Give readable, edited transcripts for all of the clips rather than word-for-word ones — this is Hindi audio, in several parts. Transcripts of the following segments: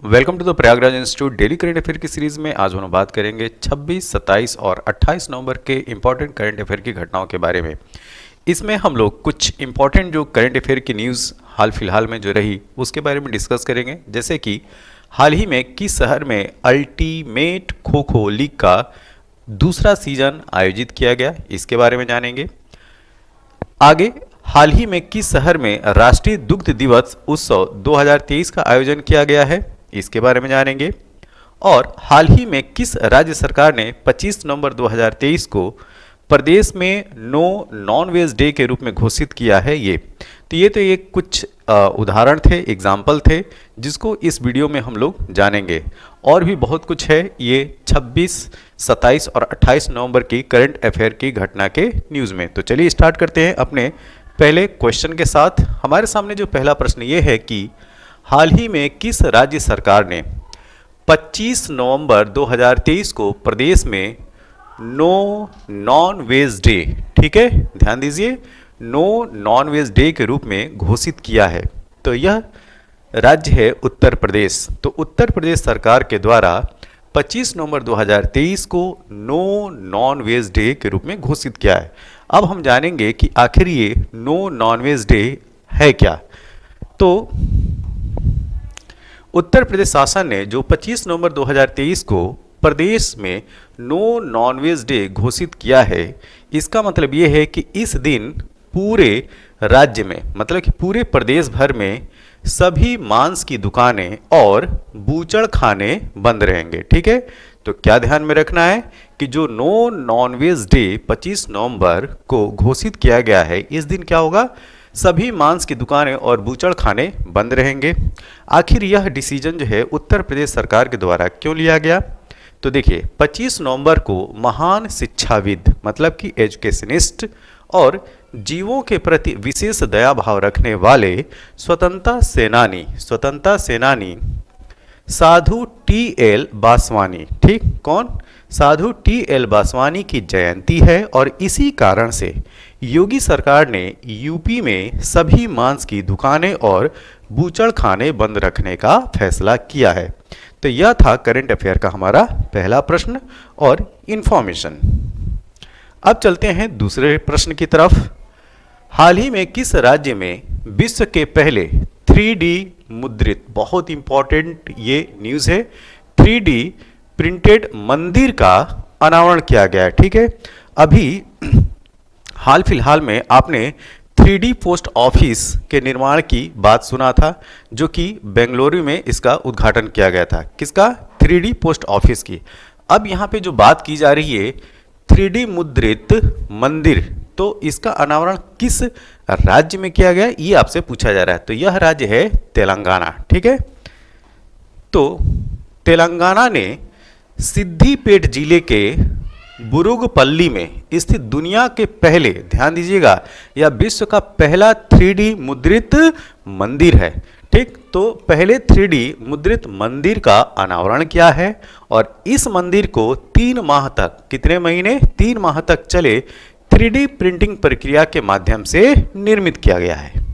Welcome to the Prayagraj institute daily current affair की सीरीज में आज हम बात करेंगे 26, 27 और 28 नवंबर के इंपॉर्टेंट करंट अफेयर की घटनाओं के बारे में। इसमें हम लोग कुछ इंपॉर्टेंट जो करंट अफेयर की न्यूज़ हाल फिलहाल में जो रही उसके बारे में डिस्कस करेंगे। जैसे कि हाल ही में किस शहर में अल्टीमेट खो खो लीग का दूसरा सीजन आयोजित किया गया, इसके बारे में जानेंगे। आगे हाल ही में किस शहर में राष्ट्रीय दुग्ध दिवस उत्सव 2023 का आयोजन किया गया है, इसके बारे में जानेंगे। और हाल ही में किस राज्य सरकार ने 25 नवंबर 2023 को प्रदेश में नो नॉन वेज डे के रूप में घोषित किया है। ये कुछ उदाहरण थे, एग्जाम्पल थे, जिसको इस वीडियो में हम लोग जानेंगे। और भी बहुत कुछ है ये 26, 27 और 28 नवंबर की करंट अफेयर की घटना के न्यूज़ में। तो चलिए स्टार्ट करते हैं अपने पहले क्वेश्चन के साथ। हमारे सामने जो पहला प्रश्न ये है कि हाल ही में किस राज्य सरकार ने 25 नवंबर 2023 को प्रदेश में नो नॉन वेज डे, ठीक है, ध्यान दीजिए, नो नॉन वेज डे के रूप में घोषित किया है। तो यह राज्य है उत्तर प्रदेश। तो उत्तर प्रदेश सरकार के द्वारा 25 नवंबर 2023 को नो नॉन वेज डे के रूप में घोषित किया है। अब हम जानेंगे कि आखिर ये नो नॉन वेज डे है क्या। तो उत्तर प्रदेश शासन ने जो 25 नवंबर 2023 को प्रदेश में नो नॉन वेज डे घोषित किया है, इसका मतलब ये है कि इस दिन पूरे राज्य में, मतलब कि पूरे प्रदेश भर में सभी मांस की दुकानें और बूचड़ खाने बंद रहेंगे, ठीक है। तो क्या ध्यान में रखना है कि जो नो नॉन वेज डे 25 नवंबर को घोषित किया गया है, इस दिन क्या होगा, सभी मांस की दुकानें और बूचड़ खाने बंद रहेंगे। आखिर यह डिसीजन जो है उत्तर प्रदेश सरकार के द्वारा क्यों लिया गया? तो देखिए, 25 नवंबर को महान शिक्षाविद, मतलब कि एजुकेशनिस्ट और जीवों के प्रति विशेष दया भाव रखने वाले स्वतंत्रता सेनानी साधु टी.एल. बासवानी, ठीक, कौन, साधु टी.एल. बासवानी की जयंती है। और इसी कारण से योगी सरकार ने यूपी में सभी मांस की दुकानें और बूचड़ खाने बंद रखने का फैसला किया है। तो यह था करंट अफेयर का हमारा पहला प्रश्न और इंफॉर्मेशन। अब चलते हैं दूसरे प्रश्न की तरफ। हाल ही में किस राज्य में विश्व के पहले 3D मुद्रित, बहुत इंपॉर्टेंट ये न्यूज़ है, 3D प्रिंटेड मंदिर का अनावरण किया गया है, ठीक है। अभी हाल फिलहाल में आपने 3D पोस्ट ऑफिस के निर्माण की बात सुना था, जो कि बेंगलुरु में इसका उद्घाटन किया गया था। किसका? 3D पोस्ट ऑफिस की। अब यहाँ पे जो बात की जा रही है 3D मुद्रित मंदिर, तो इसका अनावरण किस राज्य में किया गया, ये आपसे पूछा जा रहा है। तो यह राज्य है तेलंगाना, ठीक है। तो तेलंगाना ने सिद्दीपेट जिले के बुरुगपल्ली में स्थित दुनिया के पहले, ध्यान दीजिएगा, यह विश्व का पहला 3D मुद्रित मंदिर है, ठीक। तो पहले 3D मुद्रित मंदिर का अनावरण किया है और इस मंदिर को 3 माह तक, कितने महीने, 3 माह तक चले 3D प्रिंटिंग प्रक्रिया के माध्यम से निर्मित किया गया है।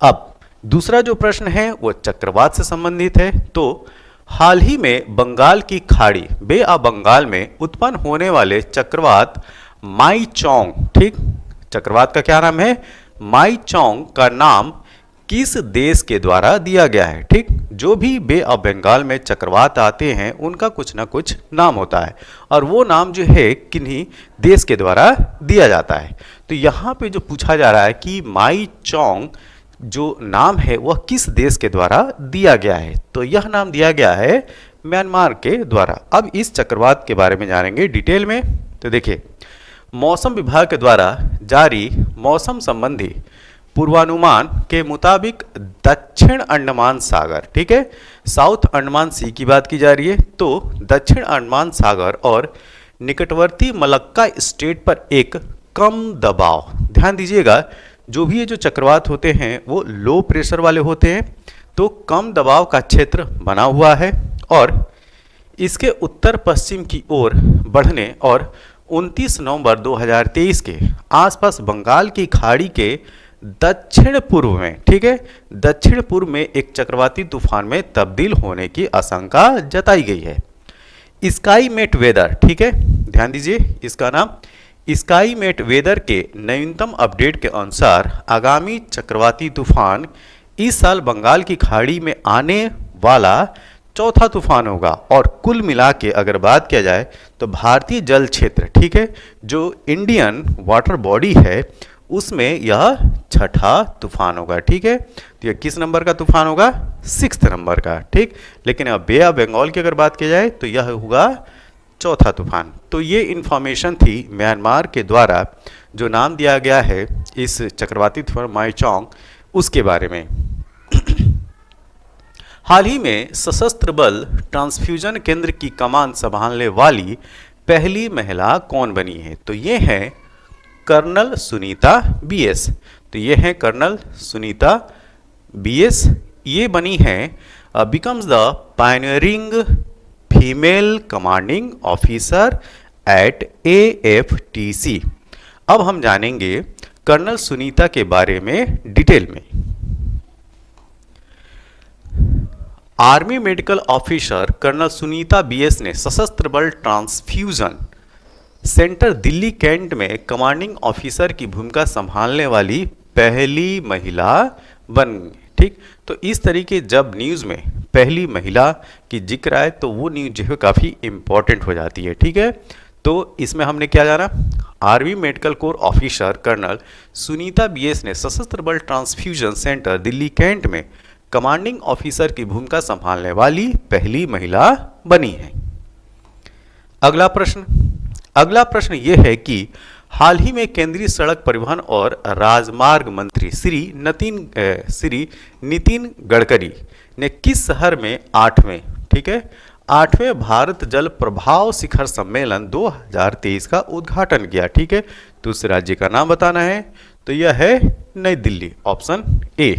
अब दूसरा जो प्रश्न है वो चक्रवात से संबंधित है। तो हाल ही में बंगाल की खाड़ी, बे ऑफ बंगाल में उत्पन्न होने वाले चक्रवात माईचोंग, ठीक, चक्रवात का क्या नाम है, माईचोंग का नाम किस देश के द्वारा दिया गया है, ठीक। जो भी बे ऑफ बंगाल में चक्रवात आते हैं उनका कुछ ना कुछ नाम होता है और वो नाम जो है किन्हीं देश के द्वारा दिया जाता है। तो यहाँ पे जो पूछा जा रहा है कि माईचोंग जो नाम है वह किस देश के द्वारा दिया गया है, तो यह नाम दिया गया है म्यांमार के द्वारा। अब इस चक्रवात के बारे में जानेंगे डिटेल में। तो देखिए, मौसम विभाग के द्वारा जारी मौसम संबंधी पूर्वानुमान के मुताबिक दक्षिण अंडमान सागर, ठीक है, साउथ अंडमान सी की बात की जा रही है। तो दक्षिण अंडमान सागर और निकटवर्ती मलक्का स्टेट पर एक कम दबाव, ध्यान दीजिएगा, जो भी ये जो चक्रवात होते हैं वो लो प्रेशर वाले होते हैं, तो कम दबाव का क्षेत्र बना हुआ है और इसके उत्तर पश्चिम की ओर बढ़ने और 29 नवंबर 2023 के आसपास बंगाल की खाड़ी के दक्षिण पूर्व में, ठीक है, दक्षिण पूर्व में एक चक्रवाती तूफान में तब्दील होने की आशंका जताई गई है। स्काईमेट वेदर, ठीक है, ध्यान दीजिए, इसका नाम स्काईमेट वेदर के नवीनतम अपडेट के अनुसार आगामी चक्रवाती तूफान इस साल बंगाल की खाड़ी में आने वाला चौथा तूफान होगा और कुल मिला के अगर बात किया जाए तो भारतीय जल क्षेत्र, ठीक है, जो इंडियन वाटर बॉडी है उसमें यह छठा तूफान होगा, ठीक है। तो यह किस नंबर का तूफान होगा? 6th नंबर का, ठीक। लेकिन अब बे ऑफ बंगाल की अगर बात की जाए तो यह होगा चौथा तूफान। तो ये इंफॉर्मेशन थी म्यांमार के द्वारा जो नाम दिया गया है इस चक्रवाती तूफान माइचोंग, उसके बारे में। हाल ही में सशस्त्र बल ट्रांसफ्यूजन केंद्र की कमान संभालने वाली पहली महिला कौन बनी है? तो ये है कर्नल सुनीता बीएस। तो ये है कर्नल सुनीता बीएस, ये बनी है becomes the pioneering female commanding officer eight AFTC। अब हम जानेंगे कर्नल सुनीता के बारे में डिटेल में। Army medical officer colonel Sunita BS ने सशस्त्र बल ट्रांसफ्यूजन सेंटर दिल्ली कैंट में कमांडिंग ऑफिसर की भूमिका संभालने वाली पहली महिला बन गई, ठीक। तो इस तरीके जब न्यूज़ में पहली महिला की जिक्र आए तो वो न्यूज़ जो है काफ़ी इंपॉर्टेंट हो जाती है, ठीक है। तो इसमें हमने क्या जाना? Army medical corps officer colonel Sunita BS ने सशस्त्र बल ट्रांसफ्यूजन सेंटर दिल्ली कैंट में कमांडिंग ऑफिसर की भूमिका संभालने वाली पहली महिला बनी है। अगला प्रश्न यह है कि हाल ही में केंद्रीय सड़क परिवहन और राजमार्ग मंत्री श्री नितिन गडकरी ने किस शहर में 8वें, ठीक है, 8वें भारत जल प्रभाव शिखर सम्मेलन 2023 का उद्घाटन किया, ठीक है। तो उस राज्य का नाम बताना है, तो यह है नई दिल्ली, ऑप्शन ए।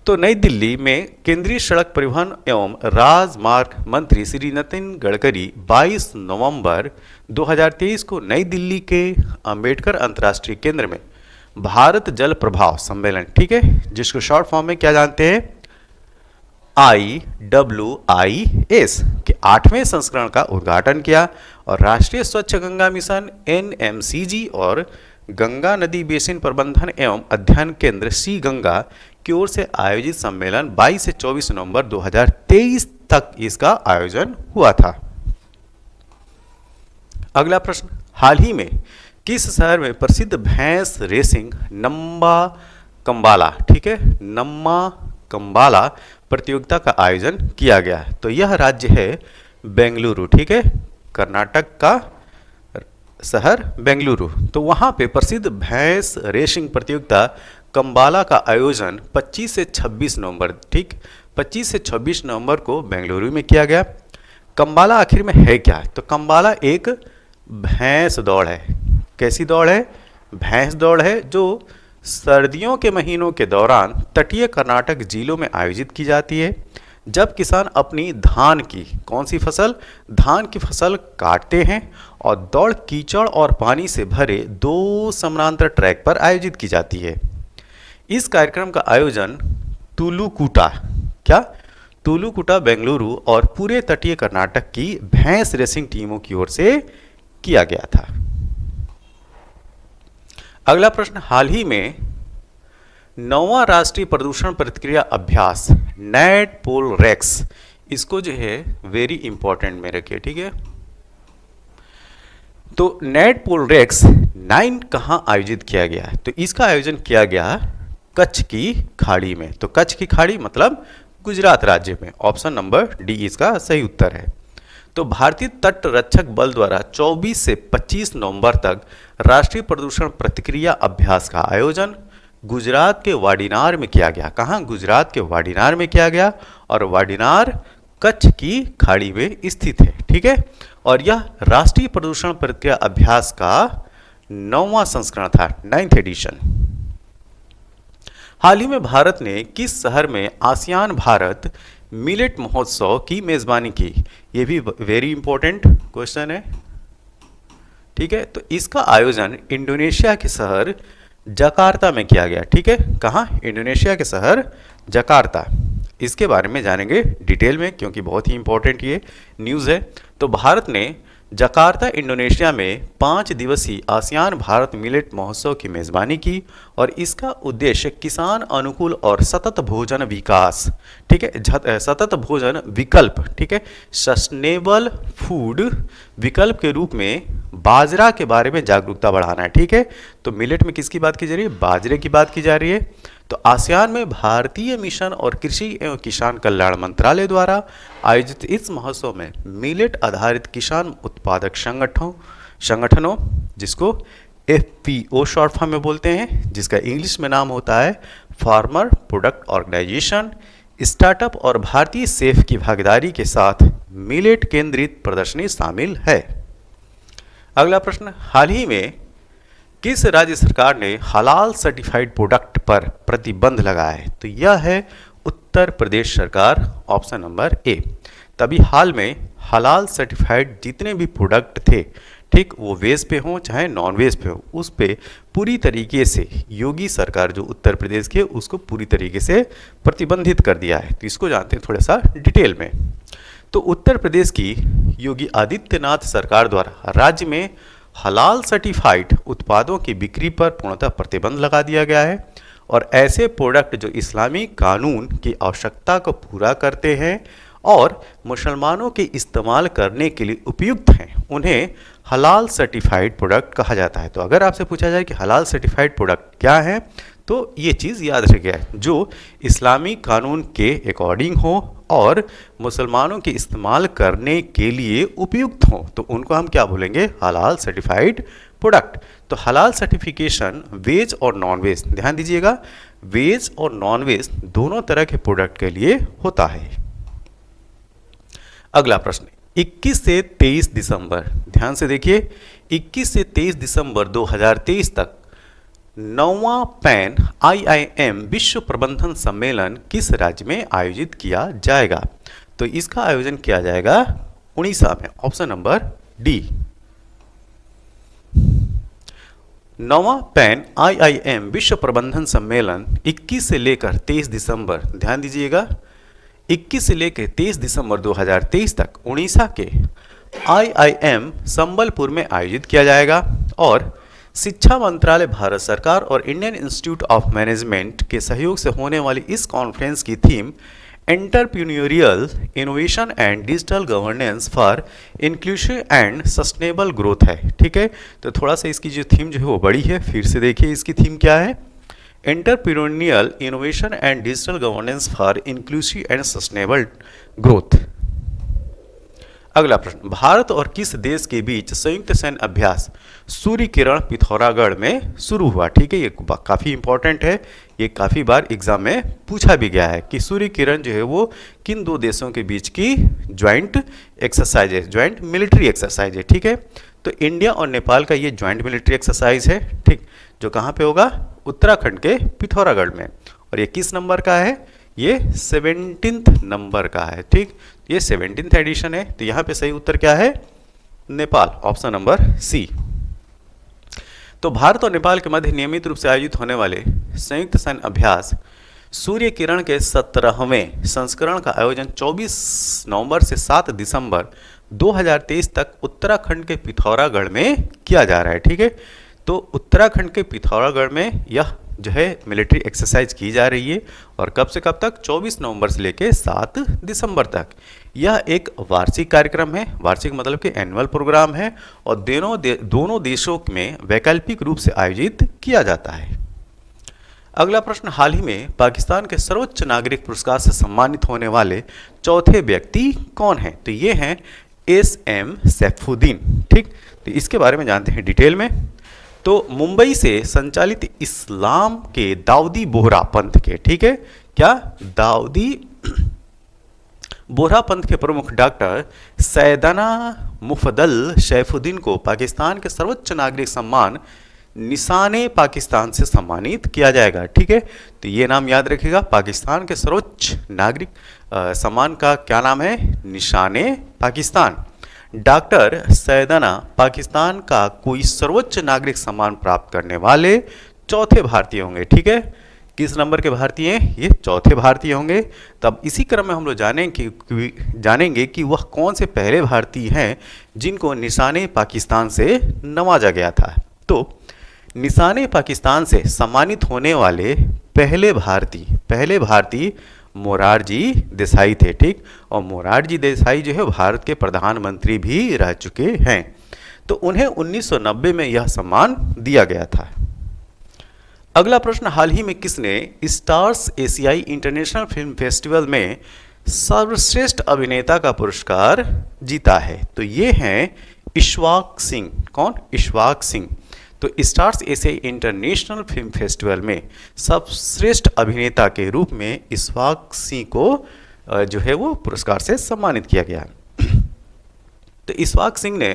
तो नई दिल्ली में केंद्रीय सड़क परिवहन एवं राजमार्ग मंत्री श्री नितिन गडकरी 22 नवंबर 2023 को नई दिल्ली के अंबेडकर अंतर्राष्ट्रीय केंद्र में भारत जल प्रभाव सम्मेलन, ठीक है, जिसको शॉर्ट फॉर्म में क्या जानते हैं, IWIS के 8वें संस्करण का उद्घाटन किया और राष्ट्रीय स्वच्छ गंगा मिशन NMCG और गंगा नदी बेसिन प्रबंधन एवं अध्ययन केंद्र सी गंगा की ओर से आयोजित सम्मेलन 22 से 24 नवंबर 2023 तक इसका आयोजन हुआ था। अगला प्रश्न, हाल ही में किस शहर में प्रसिद्ध भैंस रेसिंग नम्मा कंबाला, ठीक है, नम्मा कंबाला प्रतियोगिता का आयोजन किया गया है? तो यह राज्य है बेंगलुरु, ठीक है, कर्नाटक का शहर बेंगलुरु। तो वहाँ पे प्रसिद्ध भैंस रेसिंग प्रतियोगिता कंबाला का आयोजन 25 से 26 नवंबर, ठीक, 25 से 26 नवंबर को बेंगलुरु में किया गया। कंबाला आखिर में है क्या? तो कंबाला एक भैंस दौड़ है। कैसी दौड़ है? भैंस दौड़ है, जो सर्दियों के महीनों के दौरान तटीय कर्नाटक जिलों में आयोजित की जाती है, जब किसान अपनी धान की कौन सी फसल, धान की फसल काटते हैं और दौड़ कीचड़ और पानी से भरे 2 समानांतर ट्रैक पर आयोजित की जाती है। इस कार्यक्रम का आयोजन तुलुकुटा, क्या, तुलुकुटा बेंगलुरु और पूरे तटीय कर्नाटक की भैंस रेसिंग टीमों की ओर से किया गया था। अगला प्रश्न, हाल ही में 9वां राष्ट्रीय प्रदूषण प्रतिक्रिया अभ्यास नेट पोल रेक्स, इसको जो है वेरी इंपॉर्टेंट में रखिए, ठीक है। तो नेट पोल रेक्स 9 कहाँ आयोजित किया गया है? तो इसका आयोजन किया गया कच्छ की खाड़ी में। तो कच्छ की खाड़ी मतलब गुजरात राज्य में, ऑप्शन नंबर डी इसका सही उत्तर है। तो भारतीय तट रक्षक बल द्वारा 24 से 25 नवंबर तक राष्ट्रीय प्रदूषण प्रतिक्रिया अभ्यास का आयोजन गुजरात के वाडीनार में किया गया। कहाँ? गुजरात के वाडीनार में किया गया और वाडीनार कच्छ की खाड़ी में स्थित है, ठीक है। और यह राष्ट्रीय प्रदूषण प्रतिक्रिया अभ्यास का 9वां संस्करण था, 9th एडिशन। हाल ही में भारत ने किस शहर में आसियान भारत मिलेट महोत्सव की मेजबानी की? ये भी वेरी इंपॉर्टेंट क्वेश्चन है, ठीक है। तो इसका आयोजन इंडोनेशिया के शहर जकार्ता में किया गया। ठीक है, कहाँ? इंडोनेशिया के शहर जकार्ता। इसके बारे में जानेंगे डिटेल में, क्योंकि बहुत ही इंपॉर्टेंट ये न्यूज़ है। तो भारत ने जकार्ता इंडोनेशिया में 5 दिवसीय आसियान भारत मिलेट महोत्सव की मेज़बानी की और इसका उद्देश्य किसान अनुकूल और सतत भोजन विकास, ठीक है, सतत भोजन विकल्प, ठीक है, सस्टेनेबल फूड विकल्प के रूप में बाजरा के बारे में जागरूकता बढ़ाना है। ठीक है, तो मिलेट में किसकी बात की जा रही है? बाजरे की बात की जा रही है। तो आसियान में भारतीय मिशन और कृषि एवं किसान कल्याण मंत्रालय द्वारा आयोजित इस महोत्सव में मिलेट आधारित किसान उत्पादक संगठनों जिसको FPO शॉर्ट फॉर्म में बोलते हैं, जिसका इंग्लिश में नाम होता है फार्मर प्रोडक्ट ऑर्गेनाइजेशन, स्टार्टअप और भारतीय सेफ की भागीदारी के साथ मिलेट केंद्रित प्रदर्शनी शामिल है। अगला प्रश्न, हाल ही में किस राज्य सरकार ने हलाल सर्टिफाइड प्रोडक्ट पर प्रतिबंध लगाया है? तो यह है उत्तर प्रदेश सरकार, ऑप्शन नंबर ए। तभी हाल में हलाल सर्टिफाइड जितने भी प्रोडक्ट थे, ठीक, वो वेज पे हों चाहे नॉन वेज पे हो, उस पे पूरी तरीके से योगी सरकार जो उत्तर प्रदेश की है उसको पूरी तरीके से प्रतिबंधित कर दिया है। तो इसको जानते हैं थोड़ा सा डिटेल में। तो उत्तर प्रदेश की योगी आदित्यनाथ सरकार द्वारा राज्य में हलाल सर्टिफाइड उत्पादों की बिक्री पर पूर्णतः प्रतिबंध लगा दिया गया है और ऐसे प्रोडक्ट जो इस्लामी कानून की आवश्यकता को पूरा करते हैं और मुसलमानों के इस्तेमाल करने के लिए उपयुक्त हैं, उन्हें हलाल सर्टिफाइड प्रोडक्ट कहा जाता है। तो अगर आपसे पूछा जाए कि हलाल सर्टिफाइड प्रोडक्ट क्या है, तो ये चीज़ याद रखिए, जो इस्लामी कानून के अकॉर्डिंग हो और मुसलमानों के इस्तेमाल करने के लिए उपयुक्त हो, तो उनको हम क्या बोलेंगे? हलाल सर्टिफाइड प्रोडक्ट। तो हलाल सर्टिफिकेशन वेज और नॉन वेज, ध्यान दीजिएगा, वेज और नॉन वेज दोनों तरह के प्रोडक्ट के लिए होता है। अगला प्रश्न, 21 से 23 दिसंबर, ध्यान से देखिए, 21 से 23 दिसंबर 2023 तक 9वां पैन IIM विश्व प्रबंधन सम्मेलन किस राज्य में आयोजित किया जाएगा? तो इसका आयोजन किया जाएगा उड़ीसा में, ऑप्शन नंबर डी। 9वां पैन IIM विश्व प्रबंधन सम्मेलन 21 से लेकर 23 दिसंबर, ध्यान दीजिएगा, 21 से लेकर 23 दिसंबर 2023 तक उड़ीसा के IIM संबलपुर में आयोजित किया जाएगा और शिक्षा मंत्रालय भारत सरकार और इंडियन इंस्टीट्यूट ऑफ मैनेजमेंट के सहयोग से होने वाली इस कॉन्फ्रेंस की theme entrepreneurial innovation and digital governance for inclusive and sustainable growth है। ठीक है, तो थोड़ा सा इसकी जो थीम जो है वो बड़ी है, फिर से देखिए इसकी थीम क्या है? Entrepreneurial innovation and digital governance for inclusive and sustainable growth. अगला प्रश्न, भारत और किस देश के बीच संयुक्त सैन्य अभ्यास सूर्य किरण पिथौरागढ़ में शुरू हुआ? ठीक है, ये काफ़ी इंपॉर्टेंट है, ये काफ़ी बार एग्जाम में पूछा भी गया है कि सूर्य किरण जो है वो किन दो देशों के बीच की ज्वाइंट एक्सरसाइज है, ज्वाइंट मिलिट्री एक्सरसाइज है। ठीक है, तो इंडिया और नेपाल का ये ज्वाइंट मिलिट्री एक्सरसाइज है, ठीक, जो कहाँ पे होगा? उत्तराखंड के पिथौरागढ़ में। और ये किस नंबर का है? ये 17th नंबर का है। ठीक, ये 17th एडिशन है, तो यहाँ पे सही उत्तर क्या है? Nepal, option number C. तो भारत और नेपाल के मध्य नियमित रूप से आयोजित होने वाले संयुक्त सैन्य अभ्यास सूर्य किरण के 17वें संस्करण का आयोजन 24 नवंबर से 7 दिसंबर 2023 तक उत्तराखंड के पिथौरागढ़ में किया जा रहा है। ठीक है, तो उत्तराखंड के पिथौरागढ़ में यह जो है मिलिट्री एक्सरसाइज की जा रही है और कब से कब तक? 24 नवंबर से लेकर 7 दिसंबर तक। यह एक वार्षिक कार्यक्रम है, वार्षिक मतलब कि एनुअल प्रोग्राम है और दोनों देशों में वैकल्पिक रूप से आयोजित किया जाता है। अगला प्रश्न, हाल ही में पाकिस्तान के सर्वोच्च नागरिक पुरस्कार से सम्मानित होने वाले चौथे व्यक्ति कौन हैं? तो ये हैं SM सैफुद्दीन। ठीक, तो इसके बारे में जानते हैं डिटेल में। तो मुंबई से संचालित इस्लाम के दाऊदी बोहरा पंथ के, ठीक है, क्या? दाऊदी बोहरा पंथ के प्रमुख डॉक्टर सैयदना मुफद्दल सैफुद्दीन को पाकिस्तान के सर्वोच्च नागरिक सम्मान निशाने पाकिस्तान से सम्मानित किया जाएगा। ठीक है, तो ये नाम याद रखिएगा, पाकिस्तान के सर्वोच्च नागरिक सम्मान का क्या नाम है? निशाने पाकिस्तान। डॉक्टर सैयदना पाकिस्तान का कोई सर्वोच्च नागरिक सम्मान प्राप्त करने वाले चौथे भारतीय होंगे। ठीक है, किस नंबर के भारतीय हैं? ये चौथे भारतीय होंगे। तब इसी क्रम में हम लोग जानेंगे कि वह कौन से पहले भारतीय हैं जिनको निशाने पाकिस्तान से नवाजा गया था। तो निशाने पाकिस्तान से सम्मानित होने वाले पहले भारतीय मोरारजी देसाई थे। ठीक, और मोरारजी देसाई जो है भारत के प्रधानमंत्री भी रह चुके हैं। तो उन्हें 1990 में यह सम्मान दिया गया था। अगला प्रश्न, हाल ही में किसने स्टार्स एशियाई इंटरनेशनल फिल्म फेस्टिवल में सर्वश्रेष्ठ अभिनेता का पुरस्कार जीता है? तो ये हैं इशफाक सिंह। कौन? इशफाक सिंह। तो स्टार्स एशियाई इंटरनेशनल फिल्म फेस्टिवल में सर्वश्रेष्ठ अभिनेता के रूप में इशफाक सिंह को जो है वो पुरस्कार से सम्मानित किया गया। तो इशफाक सिंह ने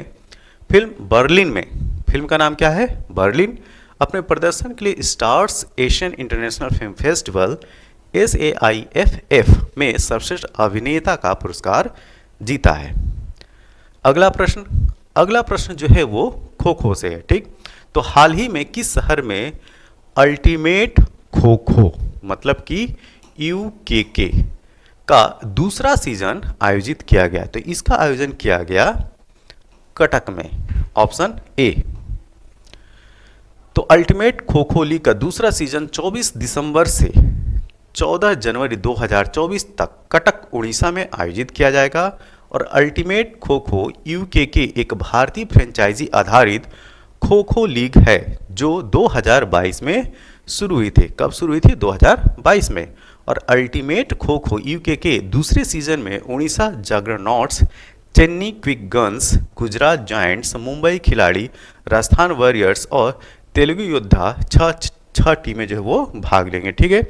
फिल्म बर्लिन में, फिल्म का नाम क्या है? बर्लिन, अपने प्रदर्शन के लिए stars Asian international film festival SAIFF में सर्वश्रेष्ठ अभिनेता का पुरस्कार जीता है। अगला प्रश्न जो है वो खो खो से है। ठीक, तो हाल ही में किस शहर में अल्टीमेट खो खो मतलब कि UKK का दूसरा सीजन आयोजित किया गया? तो इसका आयोजन किया गया कटक में। Option A. तो अल्टीमेट खो खो लीग का दूसरा सीजन 24 दिसंबर से 14 जनवरी 2024 तक कटक उड़ीसा में आयोजित किया जाएगा। और अल्टीमेट खो खो UKK एक भारतीय फ्रेंचाइजी आधारित खो खो लीग है जो 2022 में शुरू हुई थी। कब शुरू हुई थी? 2022 में। और अल्टीमेट खो खो UKK दूसरे सीजन में Odisha juggernauts, Chennai quick guns, Gujarat giants, Mumbai खिलाड़ी, राजस्थान वॉरियर्स और तेलुगु योद्धा छह टीमें जो है वो भाग लेंगे। ठीक है,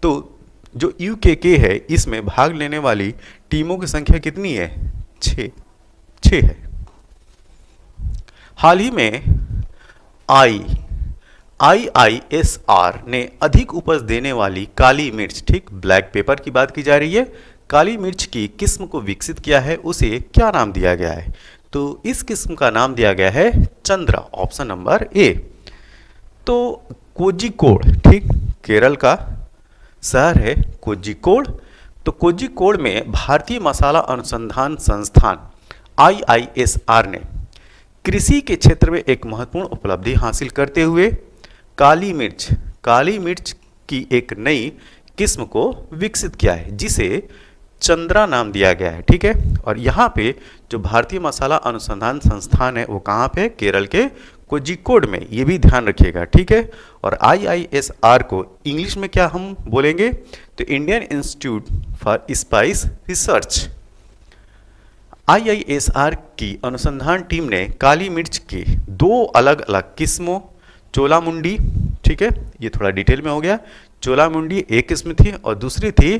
तो जो UKK है इसमें भाग लेने वाली टीमों की संख्या कितनी है? 6 है। हाल ही में IISR ने अधिक उपज देने वाली काली मिर्च, ठीक, ब्लैक पेपर की बात की जा रही है, काली मिर्च की किस्म को विकसित किया है, उसे क्या नाम दिया गया है? तो इस किस्म का नाम दिया गया है चंद्रा। Option number A. तो कोझिकोड, ठीक, केरल का शहर है कोझिकोड। तो कोझिकोड में भारतीय मसाला अनुसंधान संस्थान IISR ने कृषि के क्षेत्र में एक महत्वपूर्ण उपलब्धि हासिल करते हुए काली मिर्च की एक नई किस्म को विकसित किया है जिसे चंद्रा नाम दिया गया है। ठीक है, और यहाँ पे जो भारतीय मसाला अनुसंधान संस्थान है वो कहाँ पे? केरल के कोझिकोड में। ये भी ध्यान रखिएगा। ठीक है, और IISR को इंग्लिश में क्या हम बोलेंगे? तो Indian institute for spice research. IISR की अनुसंधान टीम ने काली मिर्च की 2 अलग अलग किस्मों, चोलामुंडी, ठीक है, ये थोड़ा डिटेल में हो गया, चोलामुंडी एक किस्म थी और दूसरी थी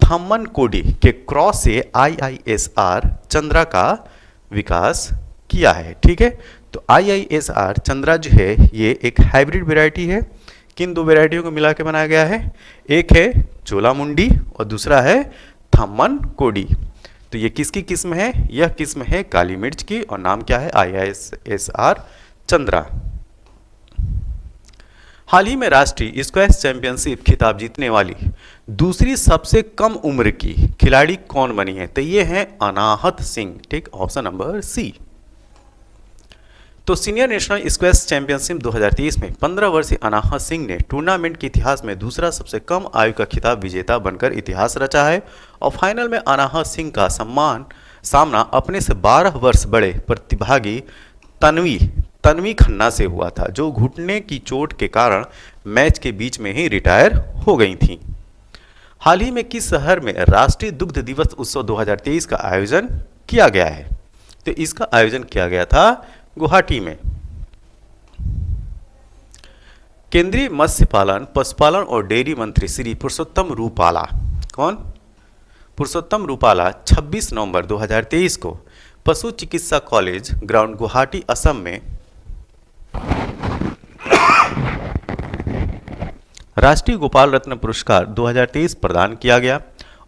थम्मन कोडी के क्रॉस से IISR चंद्रा का विकास किया है। ठीक है, तो IISR चंद्रा जो है ये एक हाइब्रिड वैरायटी है। किन 2 वैरायटियों को मिला के बनाया गया है? एक है चोलामुंडी और दूसरा है थम्मन कोडी। तो ये किसकी किस्म है? यह किस्म है काली मिर्च की और नाम क्या है? IISR चंद्रा। हाल ही में राष्ट्रीय स्क्वैश चैंपियनशिप खिताब जीतने वाली दूसरी सबसे कम उम्र की खिलाड़ी कौन बनी है? तो ये है अनाहत सिंह। ठीक, ऑप्शन नंबर सी। तो सीनियर नेशनल स्क्वैश चैंपियनशिप 2023 में 15 वर्षीय अनाहत सिंह ने टूर्नामेंट के इतिहास में दूसरा सबसे कम आयु का खिताब विजेता बनकर इतिहास रचा है। और फाइनल में अनाहत सिंह का सामना अपने से 12 वर्ष बड़े प्रतिभागी तन्वी खन्ना से हुआ था, जो घुटने की चोट के कारण मैच के बीच में ही रिटायर हो गई थीं। हाल ही में किस शहर में राष्ट्रीय दुग्ध दिवस उत्सव 2023 का आयोजन किया गया है? तो इसका आयोजन किया गया था गुवाहाटी में। केंद्रीय मत्स्य पालन, पशुपालन और डेयरी मंत्री श्री पुरुषोत्तम रूपाला, कौन? पुरुषोत्तम रूपाला 26 नवंबर 2023 को पशु चिकित्सा कॉलेज ग्राउंड गुवाहाटी असम में राष्ट्रीय गोपाल रत्न पुरस्कार 2023 प्रदान किया गया।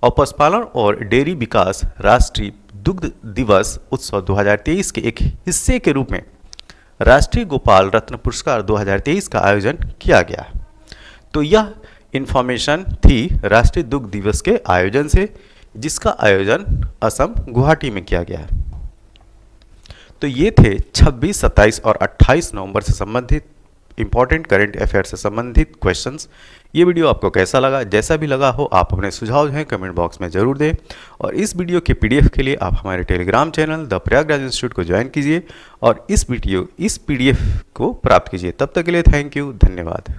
और पशुपालन और डेयरी विकास राष्ट्रीय दुग्ध दिवस उत्सव 2023 के एक हिस्से के रूप में राष्ट्रीय गोपाल रत्न पुरस्कार 2023 का आयोजन किया गया। तो यह इंफॉर्मेशन थी राष्ट्रीय दुग्ध दिवस के आयोजन से, जिसका आयोजन असम गुवाहाटी में किया गया। तो ये थे 26, 27 और 28 नवंबर से संबंधित इंपॉर्टेंट करंट अफेयर से संबंधित क्वेश्चंस। ये वीडियो आपको कैसा लगा? जैसा भी लगा हो आप अपने सुझाव जो हैं कमेंट बॉक्स में ज़रूर दें, और इस वीडियो के पीडीएफ के लिए आप हमारे Telegram channel the Prayagraj institute को ज्वाइन कीजिए और इस पीडीएफ को प्राप्त कीजिए। तब तक के लिए थैंक यू, धन्यवाद।